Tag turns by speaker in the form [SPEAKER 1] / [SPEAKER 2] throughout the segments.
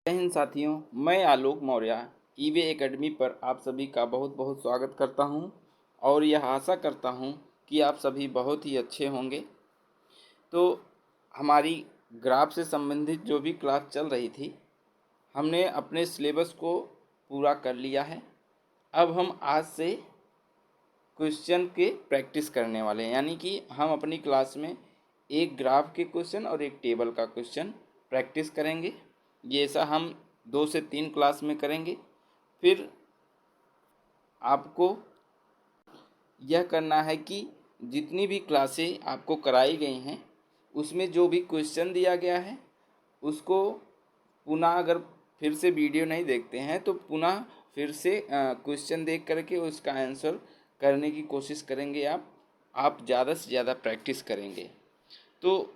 [SPEAKER 1] जय हिंद साथियों, मैं आलोक मौर्य ईवे एकेडमी पर आप सभी का बहुत बहुत स्वागत करता हूं और यह आशा करता हूं कि आप सभी बहुत ही अच्छे होंगे। तो हमारी ग्राफ से संबंधित जो भी क्लास चल रही थी, हमने अपने सिलेबस को पूरा कर लिया है। अब हम आज से क्वेश्चन के प्रैक्टिस करने वाले हैं, यानी कि हम अपनी क्लास में एक ग्राफ के क्वेश्चन और एक टेबल का क्वेश्चन प्रैक्टिस करेंगे। ये ऐसा हम 2 से 3 क्लास में करेंगे। फिर आपको यह करना है कि जितनी भी क्लासें आपको कराई गई हैं उसमें जो भी क्वेश्चन दिया गया है उसको पुनः, अगर फिर से वीडियो नहीं देखते हैं तो पुनः फिर से क्वेश्चन देख करके उसका आंसर करने की कोशिश करेंगे। आप ज़्यादा से ज़्यादा प्रैक्टिस करेंगे तो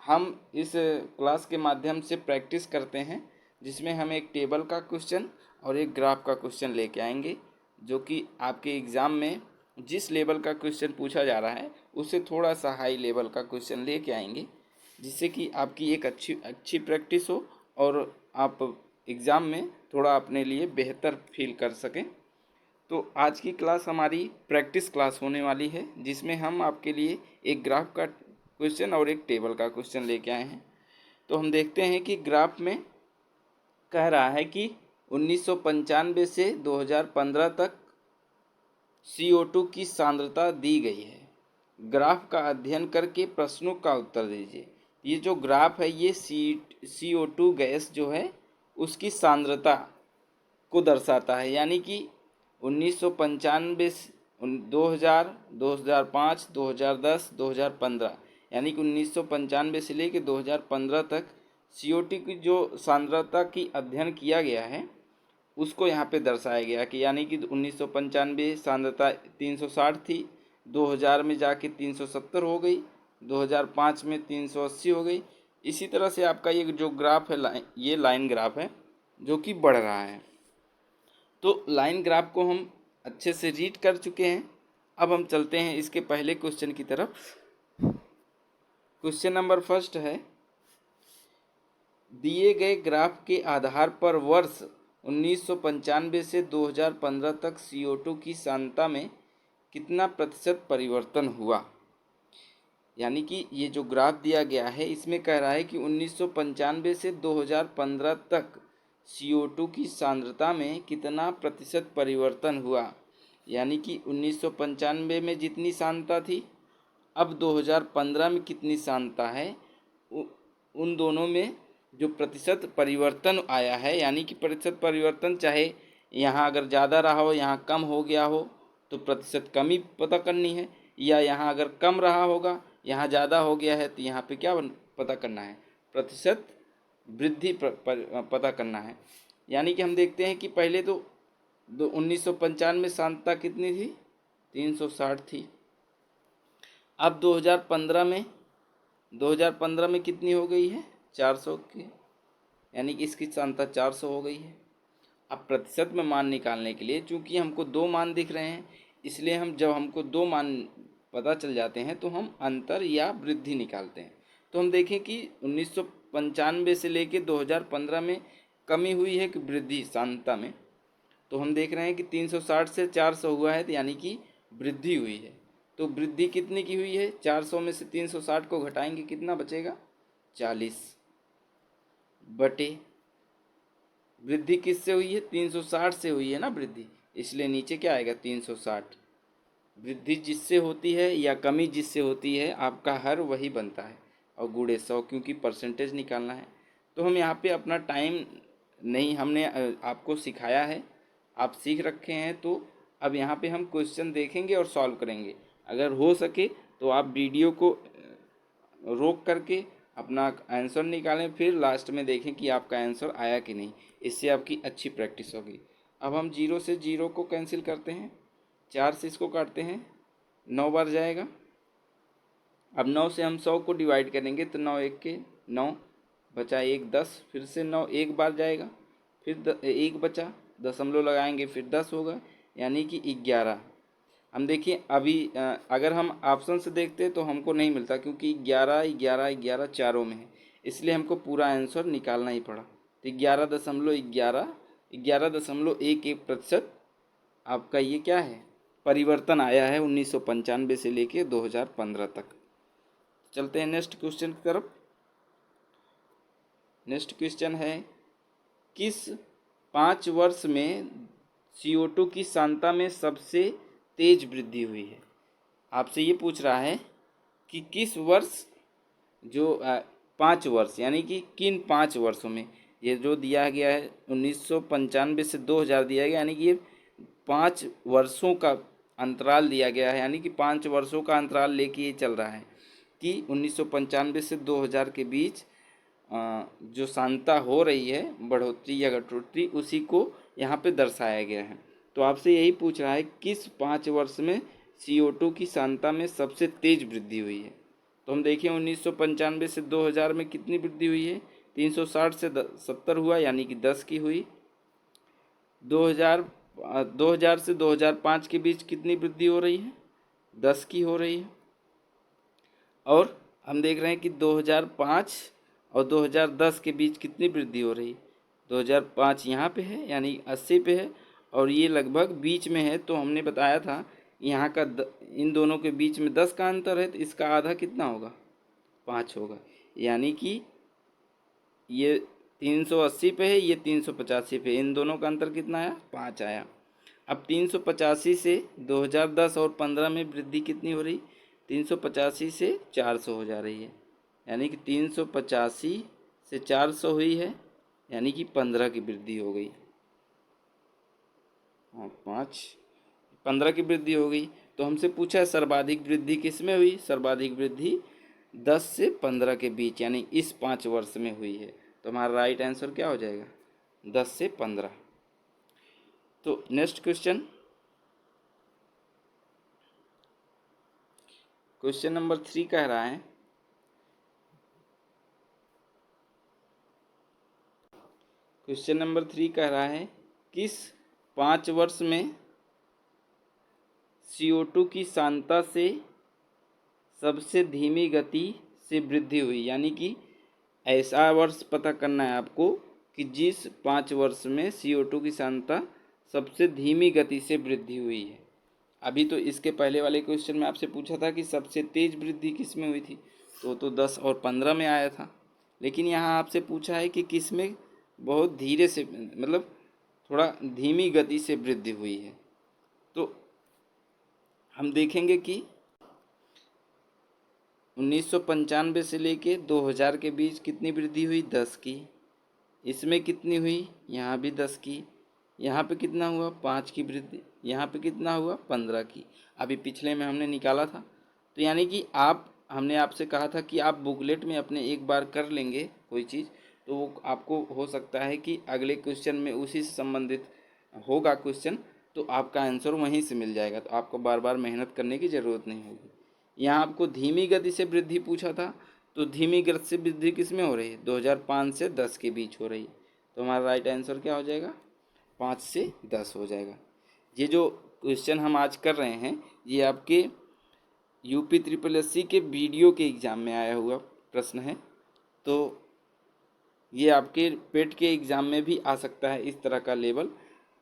[SPEAKER 1] हम इस क्लास के माध्यम से प्रैक्टिस करते हैं, जिसमें हम एक टेबल का क्वेश्चन और एक ग्राफ का क्वेश्चन लेके आएंगे, जो कि आपके एग्ज़ाम में जिस लेवल का क्वेश्चन पूछा जा रहा है उससे थोड़ा सा हाई लेवल का क्वेश्चन लेके आएंगे, जिससे कि आपकी एक अच्छी प्रैक्टिस हो और आप एग्ज़ाम में थोड़ा अपने लिए बेहतर फील कर सकें। तो आज की क्लास हमारी प्रैक्टिस क्लास होने वाली है, जिसमें हम आपके लिए एक ग्राफ का क्वेश्चन और एक टेबल का क्वेश्चन लेके आए हैं। तो हम देखते हैं कि ग्राफ में कह रहा है कि 1995 से 2015 तक CO2 की सांद्रता दी गई है। ग्राफ का अध्ययन करके प्रश्नों का उत्तर दीजिए। ये जो ग्राफ है ये CO2 गैस जो है उसकी सांद्रता को दर्शाता है, यानी कि 1995 2000 2005 2010 2015, यानी कि 1995 से लेकर 2015 तक CO2 की जो सांद्रता की अध्ययन किया गया है उसको यहाँ पे दर्शाया गया कि यानी कि 1995 सांद्रता 360 थी, 2000 में जाके 370 हो गई, 2005 में 380 हो गई। इसी तरह से आपका ये जो ग्राफ है ये लाइन ग्राफ है जो कि बढ़ रहा है। तो लाइन ग्राफ को हम अच्छे से रीड कर चुके हैं। अब हम चलते हैं इसके पहले क्वेश्चन की तरफ। क्वेश्चन नंबर फर्स्ट है, दिए गए ग्राफ के आधार पर वर्ष 1995 से 2015 तक CO2 की सांद्रता में कितना प्रतिशत परिवर्तन हुआ। यानी कि ये जो ग्राफ दिया गया है इसमें कह रहा है कि 1995 से 2015 तक CO2 की सांद्रता में कितना प्रतिशत परिवर्तन हुआ। यानी कि 1995 में जितनी सांद्रता थी, अब 2015 में कितनी सांद्रता है, उन दोनों में जो प्रतिशत परिवर्तन आया है, यानी कि प्रतिशत परिवर्तन चाहे यहाँ अगर ज़्यादा रहा हो, यहाँ कम हो गया हो तो प्रतिशत कमी पता करनी है, या यहाँ अगर कम रहा होगा यहाँ ज़्यादा हो गया है तो यहाँ पे क्या पता करना है, प्रतिशत वृद्धि पता करना है। यानी कि हम देखते हैं कि पहले तो 1995 में सांद्रता कितनी थी, 360 थी। अब 2015 में कितनी हो गई है, 400 की, यानी कि इसकी सांद्रता 400 हो गई है। अब प्रतिशत में मान निकालने के लिए चूंकि हमको दो मान दिख रहे हैं, इसलिए हम जब हमको दो मान पता चल जाते हैं तो हम अंतर या वृद्धि निकालते हैं। तो हम देखें कि 1995 से लेके 2015 में कमी हुई है कि वृद्धि सांद्रता में। तो हम देख रहे हैं कि 360 से 400 हुआ है, तो यानी कि वृद्धि हुई है। तो वृद्धि कितने की हुई है, 400 में से 360 को घटाएंगे कितना बचेगा, 40 बटे वृद्धि किससे हुई है, 360 से हुई है ना वृद्धि, इसलिए नीचे क्या आएगा 360। वृद्धि जिससे होती है या कमी जिससे होती है आपका हर वही बनता है, और गुणे 100 क्योंकि परसेंटेज निकालना है। तो हम यहाँ पे अपना टाइम नहीं, हमने आपको सिखाया है, आप सीख रखे हैं। तो अब यहाँ पे हम क्वेश्चन देखेंगे और सॉल्व करेंगे। अगर हो सके तो आप वीडियो को रोक करके अपना आंसर निकालें, फिर लास्ट में देखें कि आपका आंसर आया कि नहीं, इससे आपकी अच्छी प्रैक्टिस होगी। अब हम 0 से 0 को कैंसिल करते हैं, 4 से इसको काटते हैं, 9 बार जाएगा। अब 9 से हम 100 को डिवाइड करेंगे तो 9 एक के 9 बचा, 1 10, फिर से 9 एक बार जाएगा, फिर 1 बचा, दशमलव लगाएंगे फिर 10 होगा, यानी कि 11। हम देखिए अभी अगर हम ऑप्शन से देखते तो हमको नहीं मिलता, क्योंकि 11 11 11 चारों में है, इसलिए हमको पूरा आंसर निकालना ही पड़ा। तो 11.11% आपका ये क्या है, परिवर्तन आया है 1995 से लेके 2015 तक। चलते हैं नेक्स्ट क्वेश्चन की तरफ। नेक्स्ट क्वेश्चन है, किस 5 वर्ष में CO2 की सांद्रता में सबसे तेज वृद्धि हुई है? आपसे ये पूछ रहा है कि किस वर्ष, जो 5 वर्ष यानी कि किन 5 वर्षों में, ये जो दिया गया है 1995 से 2000 दिया गया, यानी कि ये 5 वर्षों का अंतराल दिया गया है, यानी कि 5 वर्षों का अंतराल लेके ये चल रहा है कि 1995 से 2000 के बीच जो सांद्रता हो रही है, बढ़ोतरी या घटोतरी, उसी को यहाँ पे दर्शाया गया है। तो आपसे यही पूछ रहा है किस 5 वर्ष में CO2 की सांद्रता में सबसे तेज वृद्धि हुई है। तो हम देखें 1995 से 2000 में कितनी वृद्धि हुई है, 360 से 70 हुआ, यानी कि 10 की हुई। 2000 से 2005 के बीच कितनी वृद्धि हो रही है, 10 की हो रही है। और हम देख रहे हैं कि 2005 और 2010 के बीच कितनी वृद्धि हो रही है, 2005 यहाँ पे है यानी 80 पे है, और ये लगभग बीच में है। तो हमने बताया था यहाँ का इन दोनों के बीच में 10 का अंतर है, तो इसका आधा कितना होगा, 5 होगा। यानी कि ये 380 पे है, ये 385 पे, इन दोनों का अंतर कितना आया, 5 आया। अब 385 से 2010 और 15 में वृद्धि कितनी हो रही, 385 से 400 हो जा रही है, यानी कि 385 से 400 हुई है, यानी कि 15 की वृद्धि हो गई। हाँ, 15 की वृद्धि हो गई। तो हमसे पूछा है सर्वाधिक वृद्धि किस में हुई, सर्वाधिक वृद्धि 10 से 15 के बीच, यानी इस 5 वर्ष में हुई है। तो हमारा राइट आंसर क्या हो जाएगा, 10 से 15। तो नेक्स्ट क्वेश्चन, क्वेश्चन नंबर 3 कह रहा है, क्वेश्चन नंबर 3 कह रहा है किस 5 वर्ष में CO2 की सांद्रता से सबसे धीमी गति से वृद्धि हुई, यानी कि ऐसा वर्ष पता करना है आपको कि जिस 5 वर्ष में CO2 की सांद्रता सबसे धीमी गति से वृद्धि हुई है। अभी तो इसके पहले वाले क्वेश्चन में आपसे पूछा था कि सबसे तेज वृद्धि किस में हुई थी, तो 10 और 15 में आया था। लेकिन यहाँ आपसे पूछा है कि किस में बहुत धीरे से, मतलब थोड़ा धीमी गति से वृद्धि हुई है। तो हम देखेंगे कि 1995 से लेके 2000 के बीच कितनी वृद्धि हुई, 10 की। इसमें कितनी हुई, यहाँ भी 10 की। यहाँ पे कितना हुआ, 5 की वृद्धि। यहाँ पे कितना हुआ, 15 की। अभी पिछले में हमने निकाला था। तो यानी कि हमने आपसे कहा था कि आप बुकलेट में अपने एक बार कर लेंगे कोई चीज़, तो वो आपको हो सकता है कि अगले क्वेश्चन में उसी से संबंधित होगा क्वेश्चन, तो आपका आंसर वहीं से मिल जाएगा। तो आपको बार बार मेहनत करने की ज़रूरत नहीं होगी। यहाँ आपको धीमी गति से वृद्धि पूछा था, तो धीमी गति से वृद्धि किस में हो रही है, 2005 से 10 के बीच हो रही है। तो हमारा राइट आंसर क्या हो जाएगा, 5 से 10 हो जाएगा। ये जो क्वेश्चन हम आज कर रहे हैं, ये आपके UP SSC के वीडियो के एग्ज़ाम में आया हुआ प्रश्न है। तो ये आपके पेट के एग्ज़ाम में भी आ सकता है इस तरह का लेवल।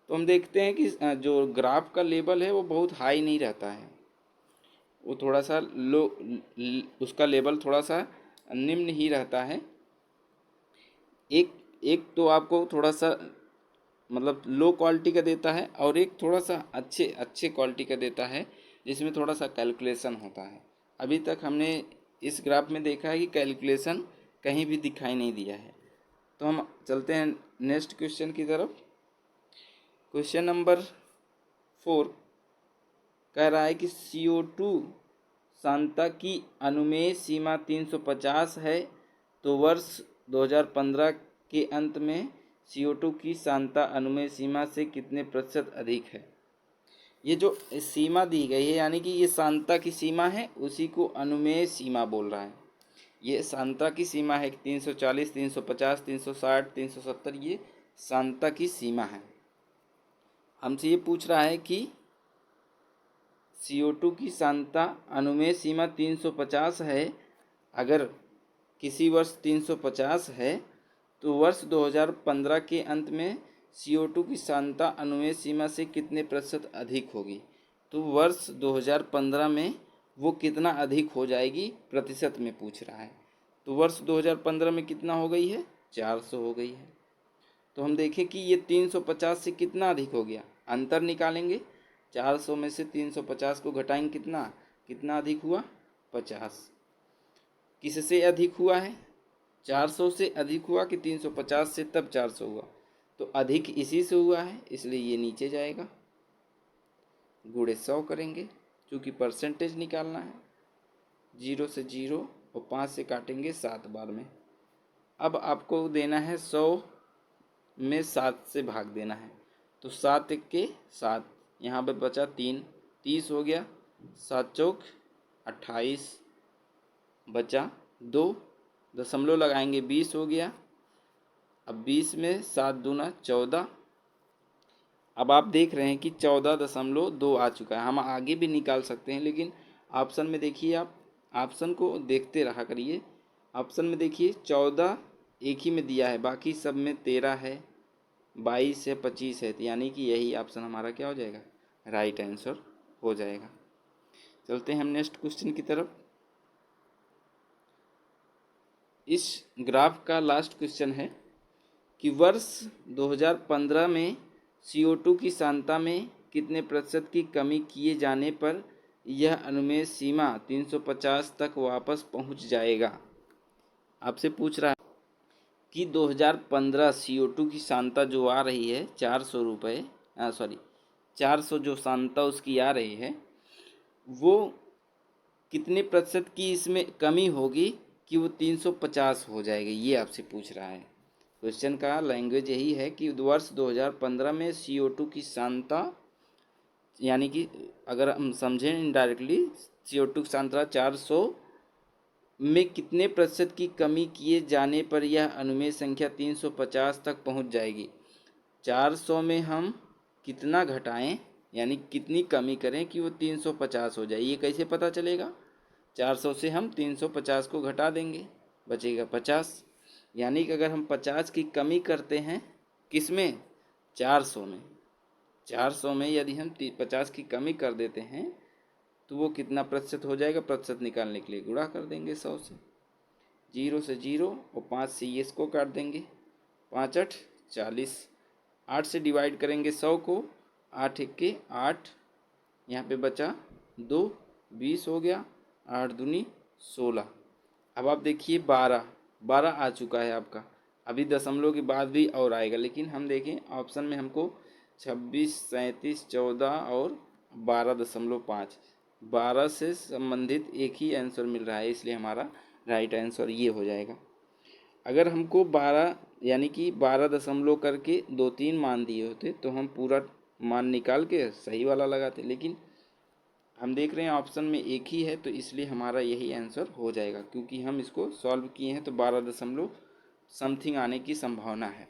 [SPEAKER 1] तो हम देखते हैं कि जो ग्राफ का लेवल है वो बहुत हाई नहीं रहता है, वो थोड़ा सा लो, उसका लेवल थोड़ा सा निम्न ही रहता है। एक एक तो आपको थोड़ा सा मतलब लो क्वालिटी का देता है, और एक थोड़ा सा अच्छे क्वालिटी का देता है, जिसमें थोड़ा सा कैलकुलेशन होता है। अभी तक हमने इस ग्राफ में देखा है कि कैलकुलेशन कहीं भी दिखाई नहीं दिया है। तो हम चलते हैं नेक्स्ट क्वेश्चन की तरफ। क्वेश्चन नंबर 4 कह रहा है कि CO2 सांद्रता की अनुमेय सीमा 350 है, तो वर्ष 2015 के अंत में CO2 की सांद्रता अनुमेय सीमा से कितने प्रतिशत अधिक है। ये जो सीमा दी गई है, यानी कि ये सांद्रता की सीमा है, उसी को अनुमेय सीमा बोल रहा है। ये सांद्रता की सीमा है 340, 350, 360, 370, ये सांद्रता की सीमा है। हमसे ये पूछ रहा है कि CO2 की सांद्रता अनुमेय सीमा 350 है। अगर किसी वर्ष 350 है तो वर्ष 2015 के अंत में CO2 की सांद्रता अनुमेय सीमा से कितने प्रतिशत अधिक होगी। तो वर्ष 2015 में वो कितना अधिक हो जाएगी, प्रतिशत में पूछ रहा है। तो वर्ष 2015 में कितना हो गई है, 400 हो गई है। तो हम देखें कि ये 350 से कितना अधिक हो गया, अंतर निकालेंगे। 400 में से 350 को घटाएंगे, कितना कितना अधिक हुआ, 50। किससे अधिक हुआ है, 400 से अधिक हुआ कि 350 से, तब 400 हुआ। तो अधिक इसी से हुआ है, इसलिए ये नीचे जाएगा। गुणे 100 करेंगे क्योंकि परसेंटेज निकालना है। 0 से 0 और 5 से काटेंगे 7 बार में। अब आपको देना है 100 में 7 से भाग देना है। तो 7 एक के 7, यहाँ पे बचा 3, 30 हो गया। 7 चौक 28, बचा 2, दशमलव लगाएंगे 20 हो गया। अब 20 में 7 दूना 14। अब आप देख रहे हैं कि 14.2 आ चुका है। हम आगे भी निकाल सकते हैं, लेकिन ऑप्शन में देखिए, आप ऑप्शन को देखते रहा करिए। ऑप्शन में देखिए 14 एक ही में दिया है, बाकी सब में 13 है, 22 है, 25 है, यानी कि यही ऑप्शन हमारा क्या हो जाएगा, राइट आंसर हो जाएगा। चलते हैं हम नेक्स्ट क्वेश्चन की तरफ। इस ग्राफ का लास्ट क्वेश्चन है कि वर्ष 2015 में CO2 की सांद्रता में कितने प्रतिशत की कमी किए जाने पर यह अनुमेय सीमा 350 तक वापस पहुंच जाएगा। आपसे पूछ रहा है कि 2015 CO2 की सांद्रता जो आ रही है 400 रुपये, 400 जो सांद्रता उसकी आ रही है, वो कितने प्रतिशत की इसमें कमी होगी कि वो 350 हो जाएगी, ये आपसे पूछ रहा है। क्वेश्चन का लैंग्वेज यही है कि वर्ष 2015 में CO2 की सांद्रता, यानी कि अगर हम समझें इनडायरेक्टली, CO2 की सांद्रता 400 में कितने प्रतिशत की कमी किए जाने पर यह अनुमेय संख्या 350 तक पहुंच जाएगी। 400 में हम कितना घटाएं, यानी कितनी कमी करें कि वो 350 हो जाए, ये कैसे पता चलेगा। 400 से हम 350 को घटा देंगे, बचेगा 50। यानी कि अगर हम 50 की कमी करते हैं, किस में, 400 में, 400 में यदि हम 50 की कमी कर देते हैं तो वो कितना प्रतिशत हो जाएगा, प्रतिशत निकालने के लिए गुणा कर देंगे 100 से। 0 से 0 और 5 से ये इसको काट देंगे, 5 8 40। 8 से डिवाइड करेंगे 100 को, 8 एक के 8, यहाँ पे बचा 2, 20 हो गया, 8 दूनी 16। अब आप देखिए 12 आ चुका है आपका। अभी दशमलव के बाद भी और आएगा, लेकिन हम देखें ऑप्शन में हमको 26, 37, 14 और 12.5, 12 से संबंधित एक ही आंसर मिल रहा है, इसलिए हमारा राइट आंसर ये हो जाएगा। अगर हमको 12 यानी कि 12 दशमलव करके 2-3 मान दिए होते तो हम पूरा मान निकाल के सही वाला लगाते, लेकिन हम देख रहे हैं ऑप्शन में एक ही है, तो इसलिए हमारा यही आंसर हो जाएगा, क्योंकि हम इसको सॉल्व किए हैं तो 12 दशमलव समथिंग आने की संभावना है।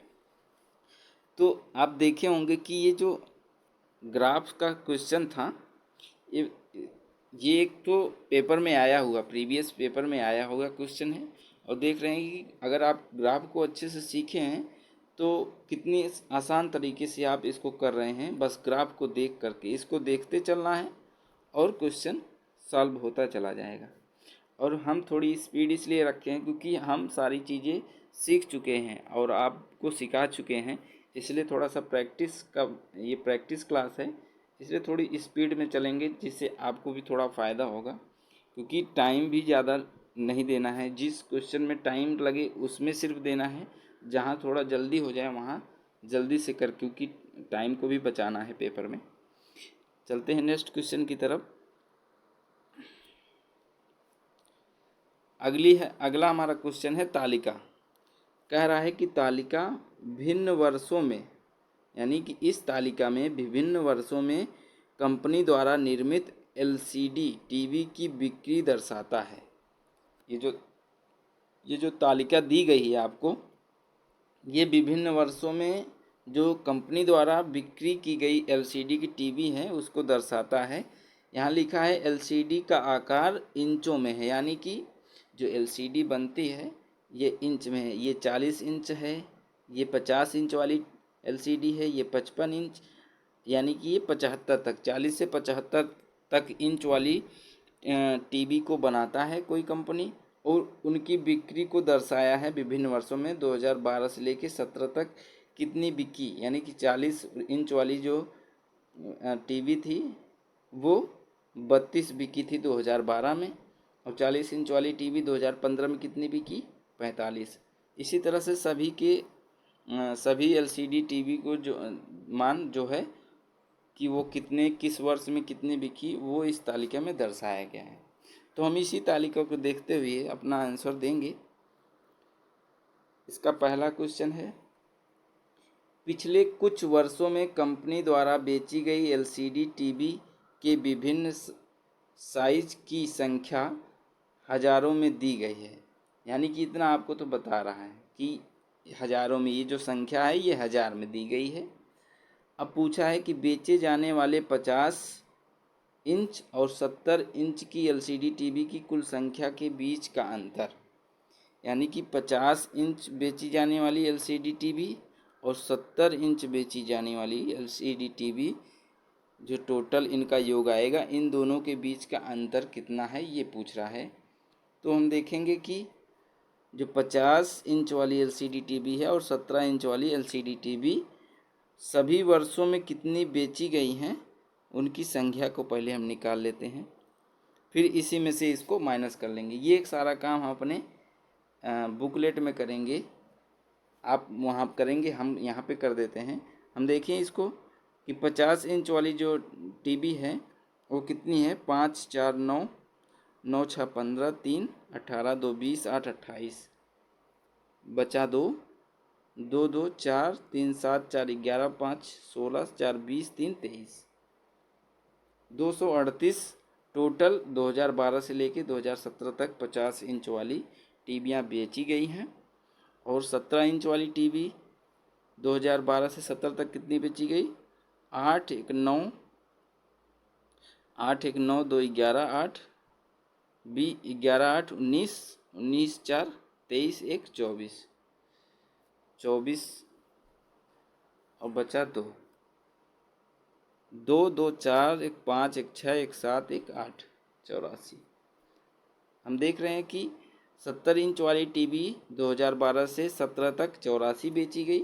[SPEAKER 1] तो आप देखे होंगे कि ये जो ग्राफ का क्वेश्चन था, ये एक तो पेपर में आया हुआ, प्रीवियस पेपर में आया हुआ क्वेश्चन है, और देख रहे हैं कि अगर आप ग्राफ को अच्छे से सीखे हैं तो कितनी आसान तरीके से आप इसको कर रहे हैं। बस ग्राफ को देख करके इसको देखते चलना है और क्वेश्चन सॉल्व होता चला जाएगा। और हम थोड़ी स्पीड इसलिए रखे हैं क्योंकि हम सारी चीज़ें सीख चुके हैं और आपको सिखा चुके हैं, इसलिए थोड़ा सा प्रैक्टिस का, ये प्रैक्टिस क्लास है, इसलिए थोड़ी स्पीड में चलेंगे जिससे आपको भी थोड़ा फ़ायदा होगा। क्योंकि टाइम भी ज़्यादा नहीं देना है, जिस क्वेश्चन में टाइम लगे उसमें सिर्फ देना है, जहाँ थोड़ा जल्दी हो जाए वहाँ जल्दी से कर, क्योंकि टाइम को भी बचाना है पेपर में। चलते हैं नेक्स्ट क्वेश्चन की तरफ। अगला हमारा क्वेश्चन है तालिका। कह रहा है कि तालिका भिन्न वर्षों में, यानी कि इस तालिका में विभिन्न वर्षों में कंपनी द्वारा निर्मित LCD टीवी की बिक्री दर्शाता है। ये जो तालिका दी गई है आपको, ये विभिन्न वर्षों में जो कंपनी द्वारा बिक्री की गई LCD की टीवी है उसको दर्शाता है। यहाँ लिखा है LCD का आकार इंचों में है, यानी कि जो LCD बनती है ये इंच में है, ये 40 इंच है, ये 50 इंच वाली एलसीडी है, ये 55 इंच, यानी कि ये 75 तक, 40 से 75 तक इंच वाली टीवी को बनाता है कोई कंपनी, और उनकी बिक्री को दर्शाया है विभिन्न वर्षों में 2012 से लेकर 17 तक कितनी बिकी, यानी कि 40 इंच वाली जो टीवी थी वो 32 बिकी थी 2012 में, और 40 इंच वाली टीवी 2015 में कितनी बिकी, 45। इसी तरह से सभी एलसीडी टीवी को जो मान जो है कि वो किस वर्ष में कितनी बिकी, वो इस तालिका में दर्शाया गया है। तो हम इसी तालिका को देखते हुए अपना आंसर देंगे। इसका पहला क्वेश्चन है, पिछले कुछ वर्षों में कंपनी द्वारा बेची गई एलसीडी टीवी के विभिन्न साइज की संख्या हजारों में दी गई है, यानी कि इतना आपको तो बता रहा है कि हजारों में, ये जो संख्या है ये हजार में दी गई है। अब पूछा है कि बेचे जाने वाले 50 इंच और 70 इंच की एलसीडी टीवी की कुल संख्या के बीच का अंतर, यानी कि 50 इंच बेची जाने वाली एलसीडी टीवी और 70 इंच बेची जाने वाली एलसीडी टीवी, जो टोटल इनका योग आएगा, इन दोनों के बीच का अंतर कितना है ये पूछ रहा है। तो हम देखेंगे कि जो 50 इंच वाली एलसीडी टीवी है और 17 इंच वाली एलसीडी टीवी सभी वर्षों में कितनी बेची गई हैं, उनकी संख्या को पहले हम निकाल लेते हैं, फिर इसी में से इसको माइनस कर लेंगे। ये एक सारा काम हम अपने बुकलेट में करेंगे, आप वहाँ करेंगे, हम यहाँ पे कर देते हैं। हम देखें इसको कि 50 इंच वाली जो टीवी है वो कितनी है, 5 4 9, 9 6 15, 3 18, 2 20, 8 28, बचा 2, 2 2 4, 3 7, 4 11, 5 16, 4 20, 3 23, 238 टोटल 2012 से लेके 2017 तक 50 इंच वाली टीवियाँ बेची गई हैं। और 17 इंच वाली टीवी 2012 से 17 तक कितनी बेची गई, 8 1 9, 8 1 9, 2 11, 8 11 8 19, 19 4 23, 1 24, 24 और बचा 2, 2 2 4 1 5 1 6 1 7 1 8, 84। हम देख रहे हैं कि 70 इंच वाली टीवी 2012 से 17 तक 84 बेची गई,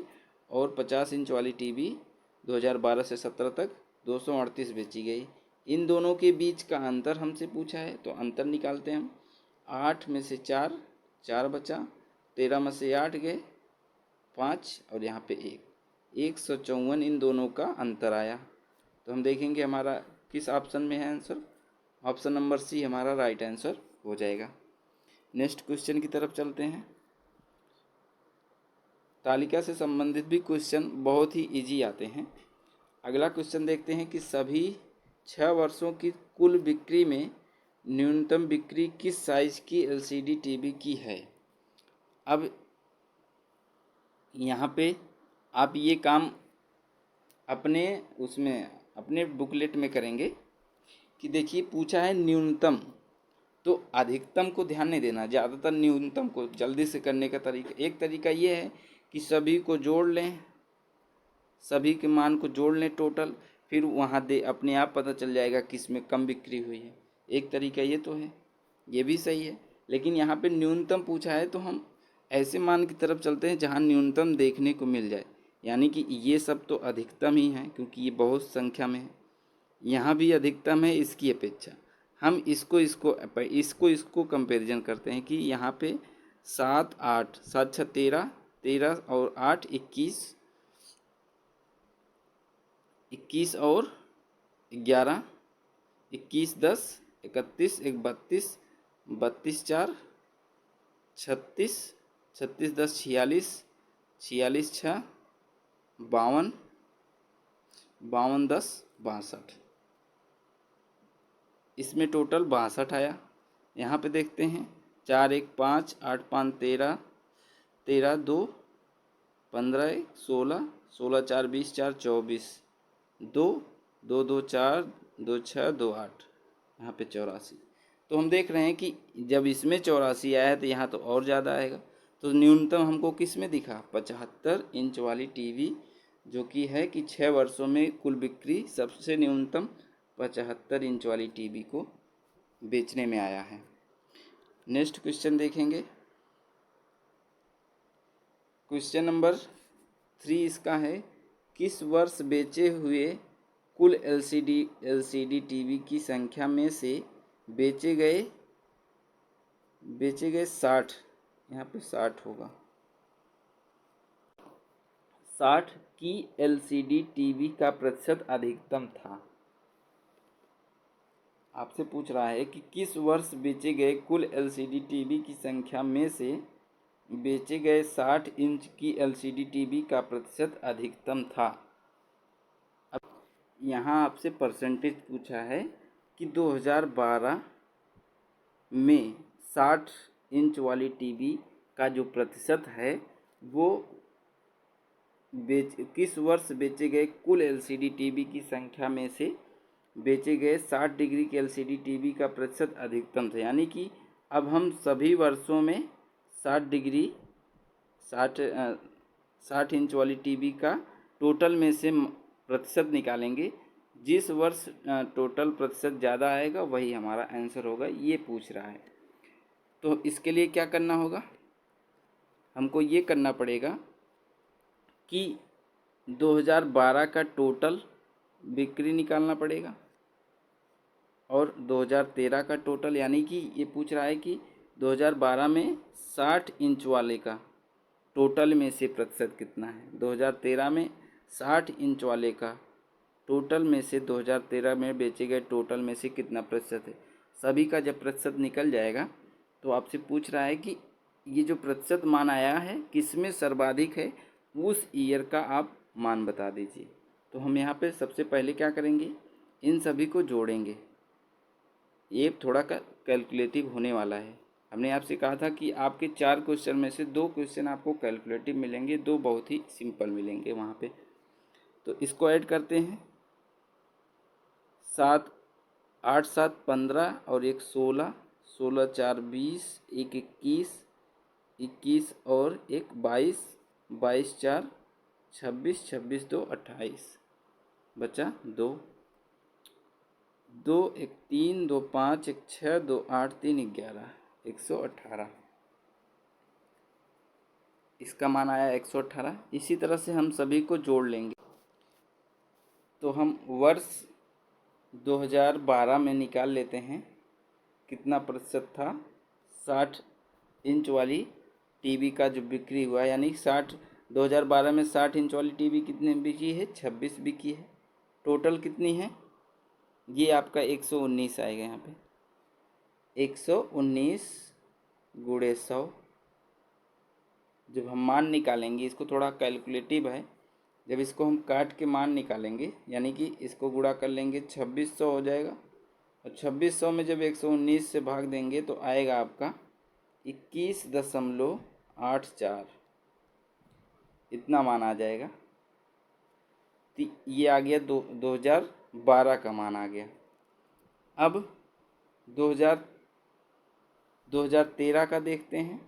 [SPEAKER 1] और 50 इंच वाली टीवी 2012 से 17 तक 238 बेची गई। इन दोनों के बीच का अंतर हमसे पूछा है, तो अंतर निकालते हैं हम। 8 में से 4, 4 बचा, 13 में से 8 गए 5, और यहाँ पे 154 इन दोनों का अंतर आया। तो हम देखेंगे हमारा किस ऑप्शन में है आंसर, ऑप्शन नंबर सी हमारा राइट आंसर हो जाएगा। नेक्स्ट क्वेश्चन की तरफ चलते हैं। तालिका से संबंधित भी क्वेश्चन बहुत ही इजी आते हैं। अगला क्वेश्चन देखते हैं कि सभी 6 वर्षों की कुल बिक्री में न्यूनतम बिक्री किस साइज की एलसीडी टीवी की है। अब यहाँ पे आप ये काम अपने बुकलेट में करेंगे कि देखिए पूछा है न्यूनतम, तो अधिकतम को ध्यान नहीं देना, ज़्यादातर न्यूनतम को जल्दी से करने का तरीका, एक तरीका ये है कि सभी को जोड़ लें, सभी के मान को जोड़ लें टोटल, फिर वहाँ दे अपने आप पता चल जाएगा किस में कम बिक्री हुई है। एक तरीका ये तो है, ये भी सही है, लेकिन यहाँ पे न्यूनतम पूछा है तो हम ऐसे मान की तरफ चलते हैं जहाँ न्यूनतम देखने को मिल जाए, यानी कि ये सब तो अधिकतम ही है क्योंकि ये बहुत संख्या में है, यहाँ भी अधिकतम है इसकी अपेक्षा। हम इसको कंपैरिजन करते हैं कि यहाँ पे 7 8 7 6 13, 13 और 8 21, 21 और 11, 21 10 31 1 32, 32 4 36, 36 10 46, 46 6 52, 52 10 62, इसमें टोटल 62 आया। यहाँ पे देखते हैं 4 1 5 8 5 13, 13 2 15 1 16, 16 4 20 4 24, 2 2 2 4 2 6 2 8, यहाँ पे 84। तो हम देख रहे हैं कि जब इसमें 84 आया है तो यहाँ तो और ज़्यादा आएगा, तो न्यूनतम हमको किस में दिखा? 75 इंच वाली टीवी, जो कि है कि 6 वर्षों में कुल बिक्री सबसे न्यूनतम 75 इंच वाली टीवी को बेचने में आया है। नेक्स्ट क्वेश्चन देखेंगे। क्वेश्चन नंबर 3 इसका है, किस वर्ष बेचे हुए कुल एलसीडी टीवी की संख्या में से बेचे गए 60, यहाँ पे 60 होगा, 60 की एलसीडी टीवी का प्रतिशत अधिकतम था। आपसे पूछ रहा है कि किस वर्ष बेचे गए कुल एलसीडी टीवी की संख्या में से बेचे गए 60 इंच की एलसीडी टीवी का प्रतिशत अधिकतम था। अब यहाँ आपसे परसेंटेज पूछा है कि 2012 में 60 इंच वाली टीवी का जो प्रतिशत है वो किस वर्ष बेचे गए कुल एलसीडी टीवी की संख्या में से बेचे गए 60 डिग्री के एलसीडी टीवी का प्रतिशत अधिकतम था। यानी कि अब हम सभी वर्षों में 60 इंच वाली टीवी का टोटल में से प्रतिशत निकालेंगे। जिस वर्ष टोटल प्रतिशत ज़्यादा आएगा वही हमारा आंसर होगा, ये पूछ रहा है। तो इसके लिए क्या करना होगा? हमको ये करना पड़ेगा कि 2012 का टोटल बिक्री निकालना पड़ेगा और 2013 का टोटल, यानी कि ये पूछ रहा है कि 2012 में 60 इंच वाले का टोटल में से प्रतिशत कितना है। 2013 में 60 इंच वाले का टोटल में से 2013 में बेचे गए टोटल में से कितना प्रतिशत है। सभी का जब प्रतिशत निकल जाएगा तो आपसे पूछ रहा है कि ये जो प्रतिशत मान आया है किसमें सर्वाधिक है, उस ईयर का आप मान बता दीजिए। तो हम यहाँ पे सबसे पहले क्या करेंगे, इन सभी को जोड़ेंगे। ये थोड़ा कैलकुलेटिव होने वाला है। हमने आपसे कहा था कि आपके 4 क्वेश्चन में से 2 क्वेश्चन आपको कैलकुलेटिव मिलेंगे, 2 बहुत ही सिंपल मिलेंगे वहाँ पे। तो इसको ऐड करते हैं, 7 8 7 15 और एक 16, 16 4 20, एक 21, 21 और एक 22, 22 4 26, 26 2 28, बचा 2, 2 एक 3, 2 5, एक 6, 2 8, 3 11, 118। इसका मान आया 118। इसी तरह से हम सभी को जोड़ लेंगे। तो हम वर्ष 2012 में निकाल लेते हैं कितना प्रतिशत था 60 इंच वाली टीवी का जो बिक्री हुआ, यानी 2012 में 60 इंच वाली टीवी कितने बिकी है, 26 बिकी है। टोटल कितनी है, ये आपका 119 आएगा। यहाँ पे 119 गुणे 100। जब हम मान निकालेंगे, इसको थोड़ा कैलकुलेटिव है, जब इसको हम काट के मान निकालेंगे, यानी कि इसको गुणा कर लेंगे 2600 हो जाएगा, और 2600 में जब 119 से भाग देंगे तो आएगा आपका 21.84, इतना मान आ जाएगा। तो ये आ गया 2012 का मान आ गया। अब 2013 का देखते हैं।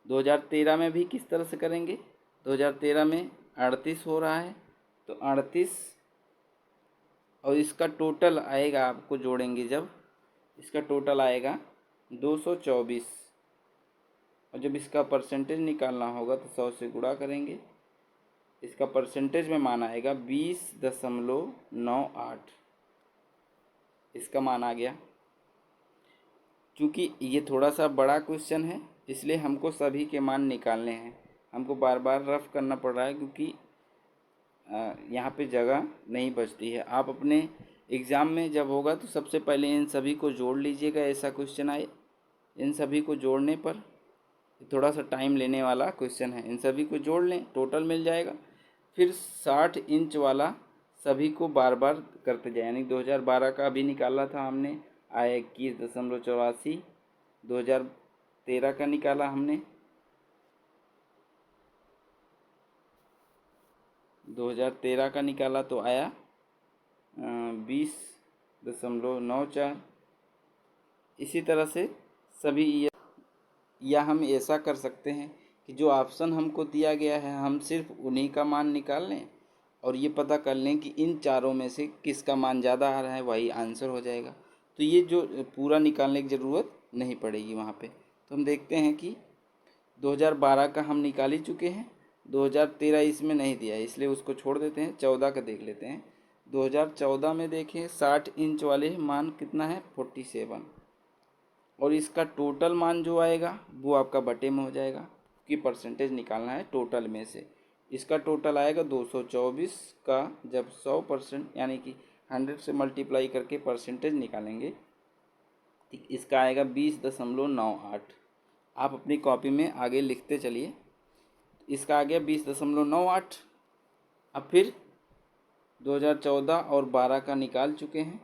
[SPEAKER 1] 2013 में भी किस तरह से करेंगे, 2013 में 38 हो रहा है, तो 38 और इसका टोटल आएगा, आपको जोड़ेंगे जब, इसका टोटल आएगा 224, और जब इसका परसेंटेज निकालना होगा तो 100 से गुणा करेंगे। इसका परसेंटेज में मान आएगा 20.98, इसका मान आ गया। चूँकि ये थोड़ा सा बड़ा क्वेश्चन है इसलिए हमको सभी के मान निकालने हैं, हमको बार बार रफ करना पड़ रहा है क्योंकि यहाँ पे जगह नहीं बचती है। आप अपने एग्ज़ाम में जब होगा तो सबसे पहले इन सभी को जोड़ लीजिएगा, ऐसा क्वेश्चन आए। इन सभी को जोड़ने पर थोड़ा सा टाइम लेने वाला क्वेश्चन है, इन सभी को जोड़ लें, टोटल मिल जाएगा। फिर 60 इंच वाला सभी को बार बार करते जाए, यानी 2012 का अभी निकाला था हमने, आया 21.84। 2013 का निकाला हमने, 2013 का निकाला तो आया 20.94। इसी तरह से सभी या हम ऐसा कर सकते हैं कि जो ऑप्शन हमको दिया गया है हम सिर्फ उन्हीं का मान निकाल लें और ये पता कर लें कि इन चारों में से किसका मान ज़्यादा आ रहा है, वही आंसर हो जाएगा। तो ये जो पूरा निकालने की ज़रूरत नहीं पड़ेगी वहाँ पे। तो हम देखते हैं कि 2012 का हम निकाल ही चुके हैं, 2013 इसमें नहीं दिया है इसलिए उसको छोड़ देते हैं। 14 का देख लेते हैं। 2014 में देखें 60 इंच वाले मान कितना है 47, और इसका टोटल मान जो आएगा वो आपका बटे में हो जाएगा कि परसेंटेज निकालना है टोटल में से। इसका टोटल आएगा 224 का जब 100% यानी कि 100 से मल्टीप्लाई करके परसेंटेज निकालेंगे तो इसका आएगा 20.98। आप अपनी कॉपी में आगे लिखते चलिए। इसका आ गया 20.98। अब फिर 2014 और 12 का निकाल चुके हैं,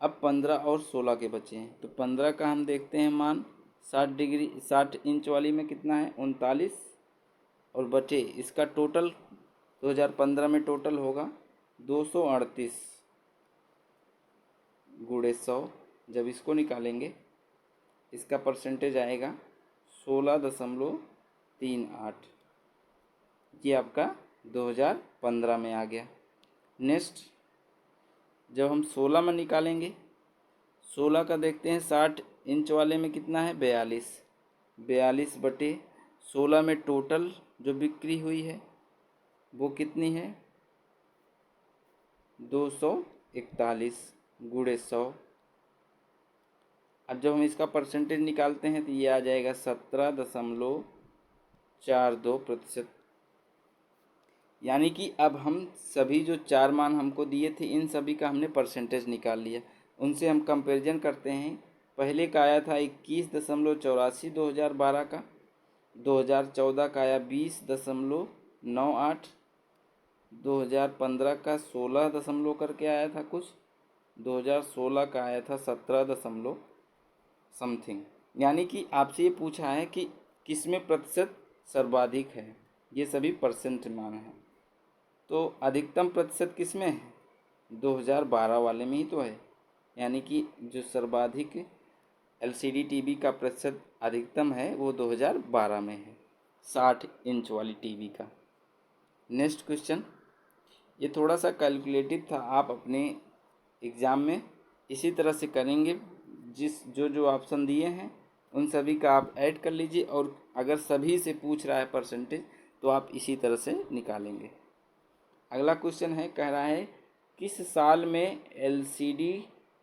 [SPEAKER 1] अब 15 और 16 के बचे हैं। तो 15 का हम देखते हैं मान 60 इंच वाली में कितना है 39, और बचे इसका टोटल 2015 में टोटल होगा 238 गुणे 100। जब इसको निकालेंगे इसका परसेंटेज आएगा 16.38। ये आपका 2015 में आ गया। नेक्स्ट जब हम 16 में निकालेंगे, 16 का देखते हैं 60 इंच वाले में कितना है 42 बटे 16 में टोटल जो बिक्री हुई है वो कितनी है 241 गुणे 100। अब जब हम इसका परसेंटेज निकालते हैं तो ये आ जाएगा 17.42%। यानी कि अब हम सभी जो चार मान हमको दिए थे इन सभी का हमने परसेंटेज निकाल लिया। उनसे हम कंपैरिजन करते हैं। पहले का आया था 21.84 2012 का, 2014 का आया 20.98, 2015 का 16 दशमलव करके आया था कुछ, 2016 का आया था 17 दशमलव समथिंग। यानी कि आपसे ये पूछा है कि किसमें प्रतिशत सर्वाधिक है, ये सभी परसेंट मान है। तो अधिकतम प्रतिशत किसमें है 2012 वाले में ही तो है। यानी कि जो सर्वाधिक एलसीडी टीवी का प्रतिशत अधिकतम है वो 2012 में है 60 इंच वाली टीवी का। नेक्स्ट क्वेश्चन, ये थोड़ा सा कैलकुलेटिव था, आप अपने एग्ज़ाम में इसी तरह से करेंगे। जो ऑप्शन दिए हैं उन सभी का आप ऐड कर लीजिए, और अगर सभी से पूछ रहा है परसेंटेज तो आप इसी तरह से निकालेंगे। अगला क्वेश्चन है, कह रहा है किस साल में एलसीडी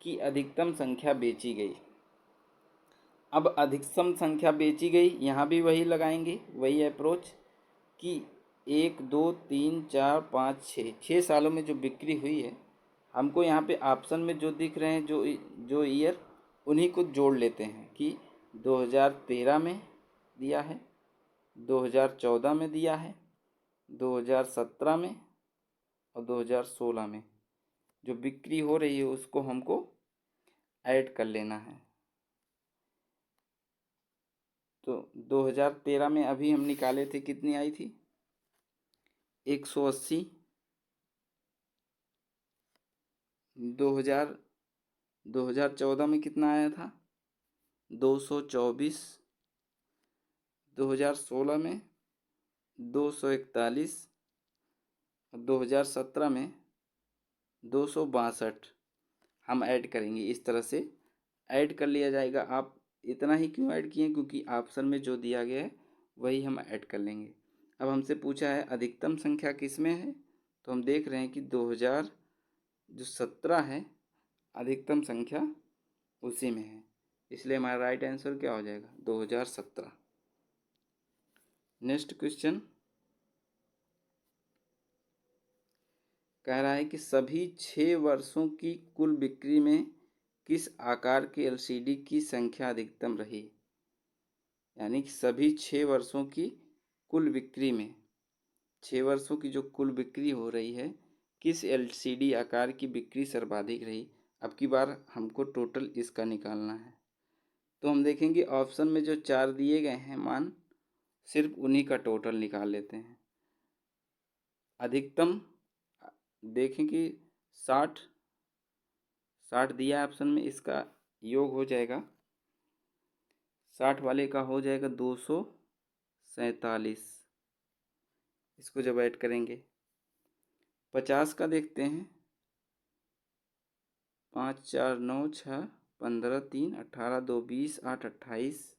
[SPEAKER 1] की अधिकतम संख्या बेची गई। अब अधिकतम संख्या बेची गई, यहाँ भी वही लगाएंगे, वही अप्रोच कि 1 2 3 4 5 6 सालों में जो बिक्री हुई है। हमको यहाँ पे ऑप्शन में जो दिख रहे हैं जो ईयर, उन्हीं को जोड़ लेते हैं कि 2013 में दिया है, 2014 में दिया है, 2017 में और 2016 में जो बिक्री हो रही है उसको हमको ऐड कर लेना है। तो 2013 में अभी हम निकाले थे कितनी आई थी 180, 2014 में कितना आया था 224, 2016 में 241 और 2017 में 262 हम ऐड करेंगे। इस तरह से ऐड कर लिया जाएगा। आप इतना ही क्यों ऐड किए, क्योंकि ऑप्शन में जो दिया गया है वही हम ऐड कर लेंगे। अब हमसे पूछा है अधिकतम संख्या किस में है, तो हम देख रहे हैं कि 2017 है अधिकतम संख्या उसी में है, इसलिए हमारा राइट आंसर क्या हो जाएगा 2017। नेक्स्ट क्वेश्चन कह रहा है कि सभी 6 वर्षों की कुल बिक्री में किस आकार के एलसीडी की संख्या अधिकतम रही। यानी कि सभी 6 वर्षों की कुल बिक्री में, 6 वर्षों की जो कुल बिक्री हो रही है किस एलसीडी आकार की बिक्री सर्वाधिक रही। अब की बार हमको टोटल इसका निकालना है। तो हम देखेंगे ऑप्शन में जो 4 दिए गए हैं मान, सिर्फ उन्हीं का टोटल निकाल लेते हैं। अधिकतम देखें कि 60 दिया है ऑप्शन में, इसका योग हो जाएगा 60 वाले का हो जाएगा 247। इसको जब ऐड करेंगे 50 का देखते हैं। 5 4 9 6 15 3 18 2 20 8 28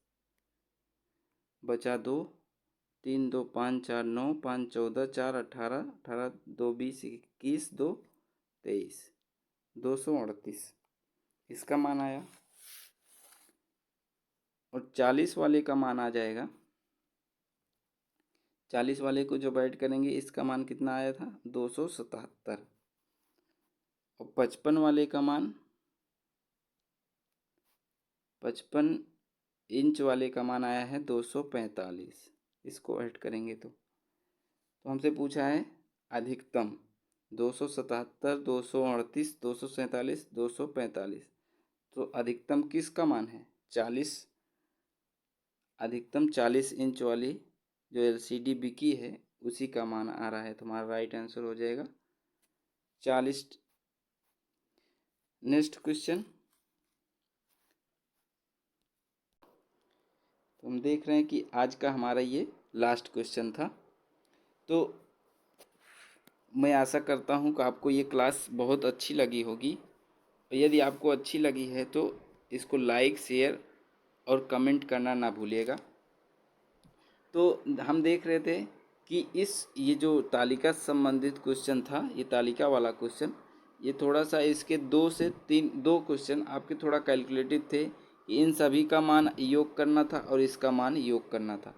[SPEAKER 1] बचा 2 3 2 5 4 9 5 14 4 18 18 2 20 21 2 23 238 इसका मान आया। और 40 वाले का मान आ जाएगा। 40 वाले को जब ऐड करेंगे इसका मान कितना आया था 277। और 55 वाले का मान 55 इंच वाले का मान आया है 245। इसको ऐड करेंगे तो हमसे पूछा है अधिकतम 277 238 247 245। तो अधिकतम किसका मान है 40। अधिकतम 40 इंच वाली जो एलसीडी बिकी है उसी का मान आ रहा है। तो हमारा राइट आंसर हो जाएगा 40। Next question. तो हम देख रहे हैं कि आज का हमारा ये लास्ट क्वेश्चन था। तो मैं आशा करता हूँ कि आपको ये क्लास बहुत अच्छी लगी होगी। और यदि आपको अच्छी लगी है तो इसको लाइक शेयर और कमेंट करना ना भूलिएगा। तो हम देख रहे थे कि ये जो तालिका संबंधित क्वेश्चन था, ये तालिका वाला क्वेश्चन, ये थोड़ा सा इसके 2 क्वेश्चन आपके थोड़ा कैलकुलेटिव थे कि इन सभी का मान योग करना था और इसका मान योग करना था।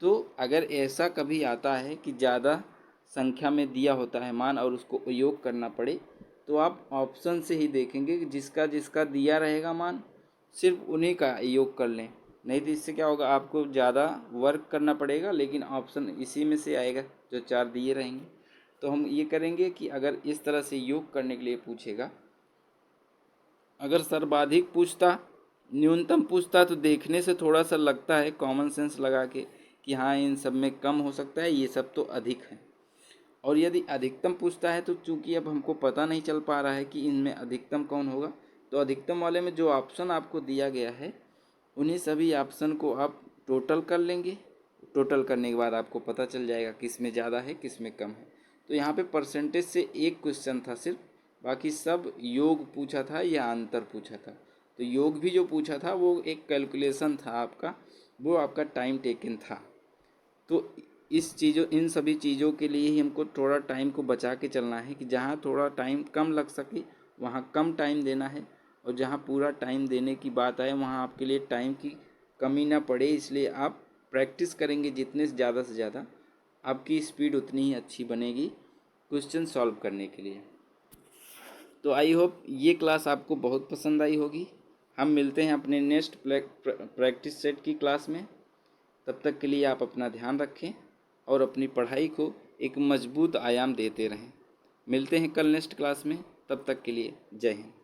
[SPEAKER 1] तो अगर ऐसा कभी आता है कि ज़्यादा संख्या में दिया होता है मान और उसको योग करना पड़े, तो आप ऑप्शन से ही देखेंगे कि जिसका जिसका दिया रहेगा मान सिर्फ उन्हीं का योग कर लें। नहीं तो इससे क्या होगा, आपको ज़्यादा वर्क करना पड़ेगा, लेकिन ऑप्शन इसी में से आएगा जो 4 दिए रहेंगे। तो हम ये करेंगे कि अगर इस तरह से योग करने के लिए पूछेगा, अगर सर्वाधिक पूछता न्यूनतम पूछता तो देखने से थोड़ा सा लगता है कॉमन सेंस लगा के कि हाँ इन सब में कम हो सकता है, ये सब तो अधिक है। और यदि अधिकतम पूछता है तो चूंकि अब हमको पता नहीं चल पा रहा है कि इनमें अधिकतम कौन होगा, तो अधिकतम वाले में जो ऑप्शन आपको दिया गया है उन्हीं सभी ऑप्शन को आप टोटल कर लेंगे। टोटल करने के बाद आपको पता चल जाएगा किस में ज़्यादा है किस में कम है। तो यहाँ पे परसेंटेज से एक क्वेश्चन था सिर्फ, बाकी सब योग पूछा था या अंतर पूछा था। तो योग भी जो पूछा था वो एक कैलकुलेशन था आपका, वो आपका टाइम टेकन था। तो इन सभी चीज़ों के लिए ही हमको थोड़ा टाइम को बचा के चलना है कि जहाँ थोड़ा टाइम कम लग सके वहाँ कम टाइम देना है, और जहाँ पूरा टाइम देने की बात आए वहाँ आपके लिए टाइम की कमी ना पड़े। इसलिए आप प्रैक्टिस करेंगे जितने ज़्यादा से ज़्यादा, आपकी स्पीड उतनी ही अच्छी बनेगी क्वेश्चन सॉल्व करने के लिए। तो आई होप ये क्लास आपको बहुत पसंद आई होगी। हम मिलते हैं अपने नेक्स्ट प्रैक्टिस सेट की क्लास में। तब तक के लिए आप अपना ध्यान रखें और अपनी पढ़ाई को एक मजबूत आयाम देते रहें। मिलते हैं कल नेक्स्ट क्लास में, तब तक के लिए जय हिंद।